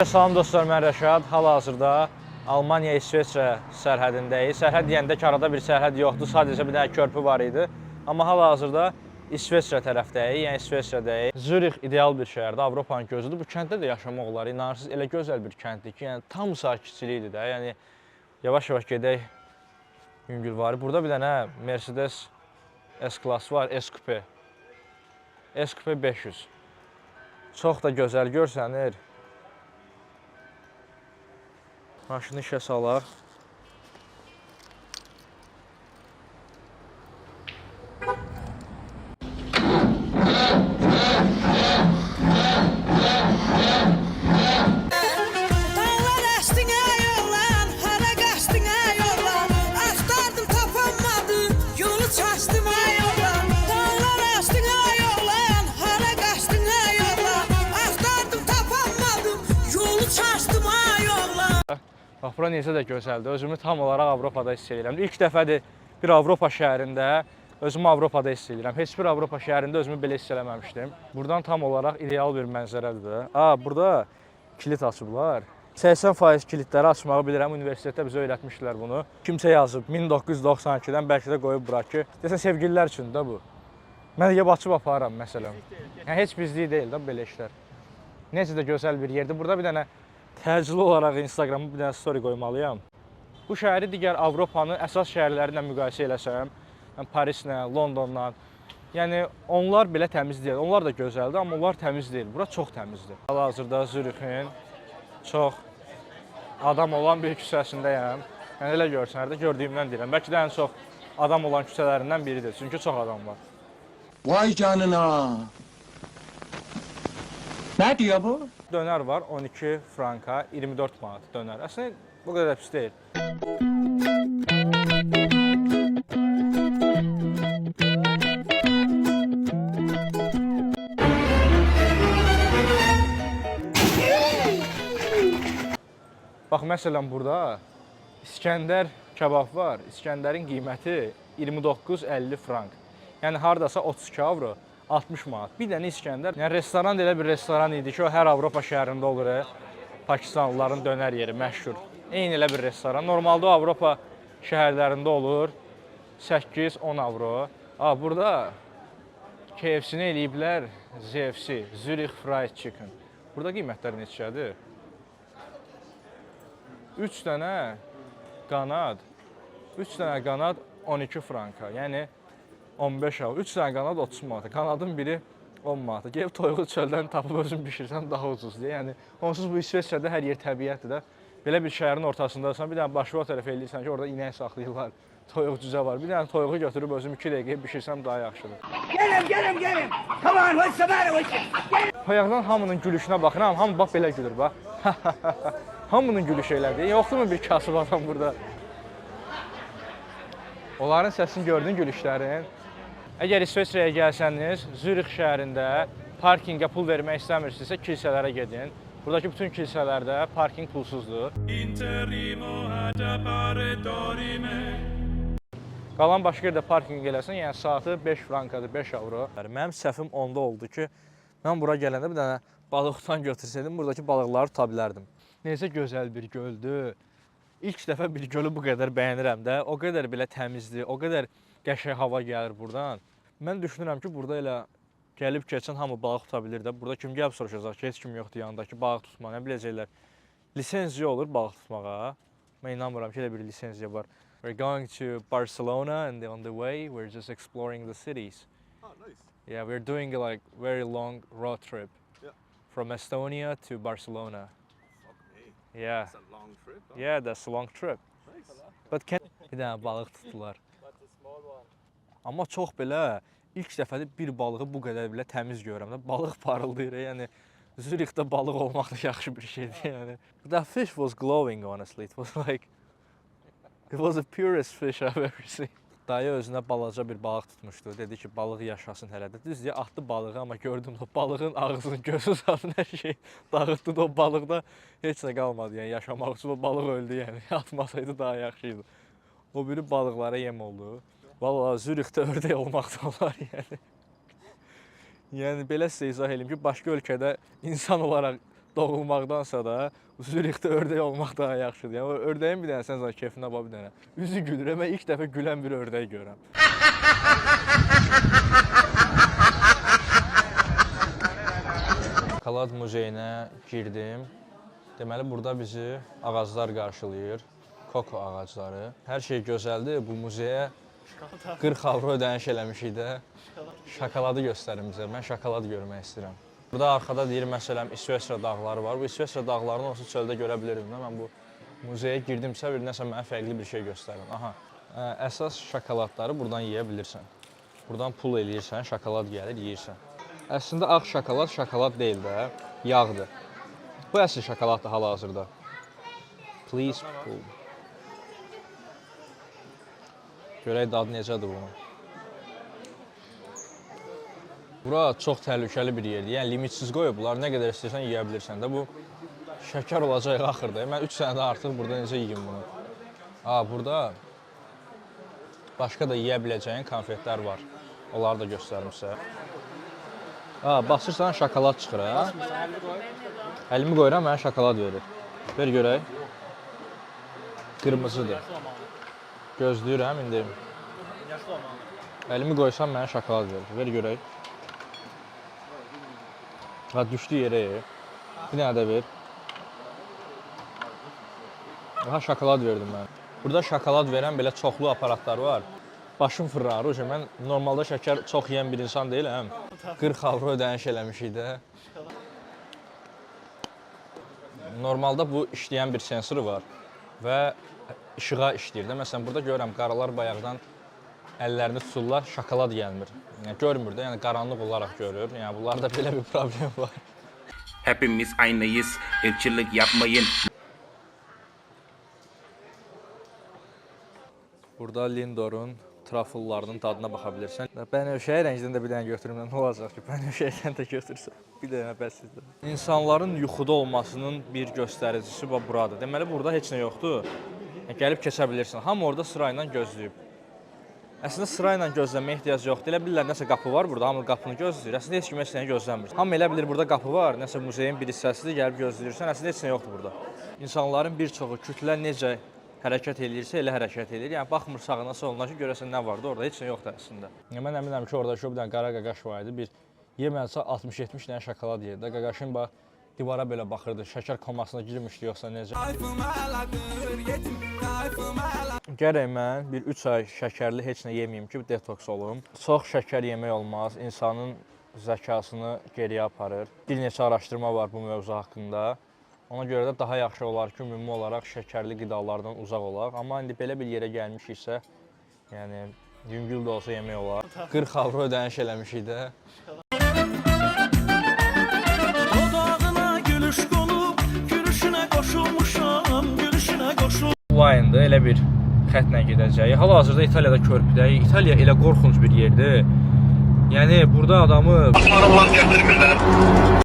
Salam dostlar, mən Rəşad. Hal-hazırda Almaniya-İsveçrə sərhədindəyik. Sərhəd deyəndə ki, arada bir sərhəd yoxdur, sadəcə bir dənə körpü var idi. Amma hal-hazırda İsveçrə tərəfdəyik, yəni İsveçrədəyik. Zürix ideal bir şəhərdir, Avropanın gözüdür. Bu kənddə də yaşamaq olar. İnanırsınız, elə gözəl bir kənddir ki, yəni tam sakitçilikdir də. Yəni yavaş-yavaş gedək Yüngülvari. Burada bir dənə Mercedes S-Class var, S-Coupe. S-Coupe 500. Çox da gözəl görsənir. Maşını işə salaq. Bax, bura necə də gözəldir. Özümü tam olaraq Avropada hiss edirəm. İlk dəfədir bir Avropa şəhərində özümü Avropada hiss edirəm. Heç bir Avropa şəhərində özümü belə hiss eləməmişdim. Buradan tam olaraq ideal bir mənzərədir. Burada kilit açıblar. 80% kilitləri açmağı bilirəm. Universitetdə bizə öyrətmişdilər bunu. Kimsə yazıb 1992-dən bəlkə də qoyub bura ki, desən sevgililər üçün də bu. Mən deyib açıb aparıram məsələn. Yəni heç bizlik deyil də belə işlər. Necə də gözəl bir yerdir. Burada bir dənə təcili olaraq Instagrama bir dənə story qoymalıyam. Bu şəhəri digər Avropanın əsas şəhərlərindən müqayisə eləsəm, Parislə, Londonla, yəni onlar belə təmiz deyil. Onlar da gözəldir, amma onlar təmiz deyil. Bura çox təmizdir. Hal-hazırda Zürixin çox adam olan bir küçəsindəyəm. Yəni elə görsənərdə gördüyümdən deyirəm. Bəlkə də ən çox adam olan küçələrindən biridir. Çünki çox adam var. Vay canına! Ne diyor bu? Dönər var 12 franka, 24 manat dönər. Əslində bu qədər pis deyil. Bax, məsələn burada İskəndər kebab var. İskəndərin qiyməti 29-50 frank. Yəni hardasa 32 avro. 60 manat. Bir dənə İskəndər. Yəni restoran da elə bir restoran idi ki, o hər Avropa şəhərində olur. Pakistanlıların dönər yeri məşhur. Eyni elə bir restoran. Normalda o Avropa şəhərlərində olur. 8-10 avro. Burada KFC-ni eləyiblər. ZFC, Zürich Fried Chicken. Burada qiymətlər neçədir? 3 dənə qanad. 3 dənə qanad 12 franka. Yəni 15 avro. 3 dənə qanad 30 manat. Qanadın biri 10 manat. Gəlib toyuğu çöldən tapıb özün bişirsən daha ucuzdur. Yəni onsuz bu İsveçrədə hər yer təbiətdir də. Belə bir şəhərin ortasındasan, bir dənə başqa tərəf eləyirsən ki, orada inək saxlayırlar. Toyuq cücə var. Bir dənə toyuğu götürüb özüm 2 dəqiqəyə bişirsəm daha yaxşıdır. Gelin. Come on, what's the matter with you? Bayaqdan hamının gülüşünə baxıram. Hamı bax belə gülür bax. Hamının gülüşü elədir. Yoxdurmu bir kasıb adam burada? Onların səsini gördün gülüşlərin. Əgər İsveçrəyə gəlsəniz, Zürix şəhərində parkinqə pul vermək istəmirsinizsə, kilsələrə gedin. Buradakı bütün kilsələrdə parkinq pulsuzdur. Qalan başqa yerdə parkinq eləsən, yəni saatı 5 frankadır, 5 avro. Mənim səhvim onda oldu ki, mən bura gələndə bir dənə balıq tutan götürsəydim, buradakı balıqları tuta bilərdim. Necə gözəl bir göldür. İlk dəfə bir gölü bu qədər bəyənirəm də, o qədər belə təmizdir, o qədər qəşəng hava gəlir buradan. Mən düşünürəm ki, burada elə gəlib keçən hamı balıq tuta bilir də. Burada kim gəlib soruşacaq ki, heç kim yoxdur yanındakı balıq tutma, nə biləcəklər. Lisenziya olur balıq tutmağa. Mən inanmıram ki, elə bir lisenziya var. We're going to Barcelona and on the way we're just exploring the cities. Oh, nice. Yeah, we're doing like very long road trip. Yeah. From Estonia to Barcelona. Fuck me. Yeah. That's a long trip. Huh? Yeah, that's a long trip. Nice. But bir dənə balıq tutdular. Amma çox belə ilk dəfədə bir balığı bu qədər belə təmiz görürəm də. Balıq parıldayır, yəni Zürixdə balıq olmaq da yaxşı bir şeydir, yəni. That fish was glowing honestly. It was like it was the purest fish I've ever seen. Dayı özünə balaca bir balıq tutmuşdu. Dedi ki, balıq yaşasın hələ də. Düzdür, atdı balığı, amma gördüm o balığın ağzını, gözü zadını hər şey dağıtdı da o balıqda heç nə qalmadı. Yəni yaşamaq üçün o balıq öldü, yəni atmasaydı daha yaxşı idi. O biri balıqlara yem oldu. Vallahi Zürixdə ördək olmaq da olar, yəni. Yəni belə sizə izah edeyim ki, başqa ölkədə insan olaraq doğulmaqdansa da Zürixdə ördək olmaq daha yaxşıdır. Yəni ördəyin bir dənə sən zət kefinə bax bir dənə. Üzü gülür. Mən ilk dəfə gülən bir ördək görürəm. Şokolad muzeyinə girdim. Deməli burada bizi ağaclar qarşılayır. Koko ağacları. Hər şey gözəldir. Bu muzeyə 40 avro ödəniş eləmişik də. Şokoladı göstərin bizə. Mən şokolad görmək istəyirəm. Burada arxada deyir məsələn İsveçrə dağları var. Bu İsveçrə dağlarını olsa çöldə görə bilirim. Mən bu muzeyə girdimsə bir nəsə mənə fərqli bir şey göstərin. Aha. Əsas şokoladları buradan yeyə bilirsən. Buradan pul eləyirsən, şokolad gəlir, yeyirsən. Əslində ağ şokolad şokolad deyil də, yağdır. Bu əsl şokoladdır hal-hazırda. Please pull. Görək dadı necədir bunun. Bura çox təhlükəli bir yerdir. Yəni limitsiz qoyublar, nə qədər istəyirsən yeyə bilirsən də. Bu şəkər olacaq axırda. Mən 3 sənədən artıq burada necə yeyim bunu? Burada başqa da yeyə biləcəyin konfetlər var. Onları da göstərim sizə. Basırsan şokolad çıxır, hə? Əlimi qoyuram, mənə şokolad verir. Ver görək. Qırmızıdır. Gözləyirəm indi. Əlimi qoysam mənə şokolad verir. Ver görək. Düşdü yerə. Bir dənə də ver. Şokolad verdim mən. Burada şokolad verən belə çoxlu aparatlar var. Başım fırrar. Mən normalda şəkər çox yeyən bir insan deyiləm. 40 avro ödəniş eləmişik də. Normalda bu işləyən bir sensor var və işığa işləyir də. Məsələn, burada görürəm qaralar bayaqdan əllərini tuturlar, şokolad gəlmir. Yəni görmür də, yəni qaranlıq olaraq görür. Yəni bunlarda belə bir problem var. Hepimiz aynıyız, ırkçılık yapmayın. Burada Lindor'un trafıllarının dadına baxa bilirsən. Bənövşəyi rəngdən də bir dənə götürüm, nə olacaq ki, bənövşəydən də götürsən. Bir dənə bəsizdir. İnsanların yuxuda olmasının bir göstəricisi buradır. Deməli, burada heç nə yoxdur. Gəlib keçə bilirsən. Hamı orada sırayla gözləyib. Əslində sırayla gözləməyə ehtiyac yoxdur. Elə bilirlər nəsə qapı var burada, hamı qapını gözləyir. Əslində heç kim heç nəyi gözləmir. Hamı elə bilir burada qapı var, nəsə muzeyin bir hissəsidir, gəlib gözləyirsən. Əslində heç nə yoxdur burada. İnsanların bir çoxu kütlə necə hərəkət eləyirsə, elə hərəkət eləyir. Yəni baxmır sağına soluna ki, görəsən nə vardı orada, heç nə yoxdur əslində. Mən əminəm ki, orada bir dənə qara qaqaş var idi. Bir yeməsə 60-70 dənə şokolad yerdi. Qaqaşın bax divara belə baxırdı. Şəkər komasına girmişdi yoxsa necə? Gərək mən bir 3 ay şəkərli heç nə yeməyim ki, detoks olum. Çox şəkər yemək olmaz, insanın zəkasını geriyə aparır. Bir neçə araşdırma var bu mövzu haqqında. Ona görə də daha yaxşı olar ki, ümumi olaraq şəkərli qidalardan uzaq olaq. Amma indi belə bir yerə gəlmişiksə, yəni yüngül də olsa yemək olar. 40 avro ödəniş eləmişik də. Line-dır, elə bir xətlə gedəcək. Hal-hazırda İtaliyada körpüdəyik. İtaliya elə qorxunc bir yerdir. Yəni burada adamı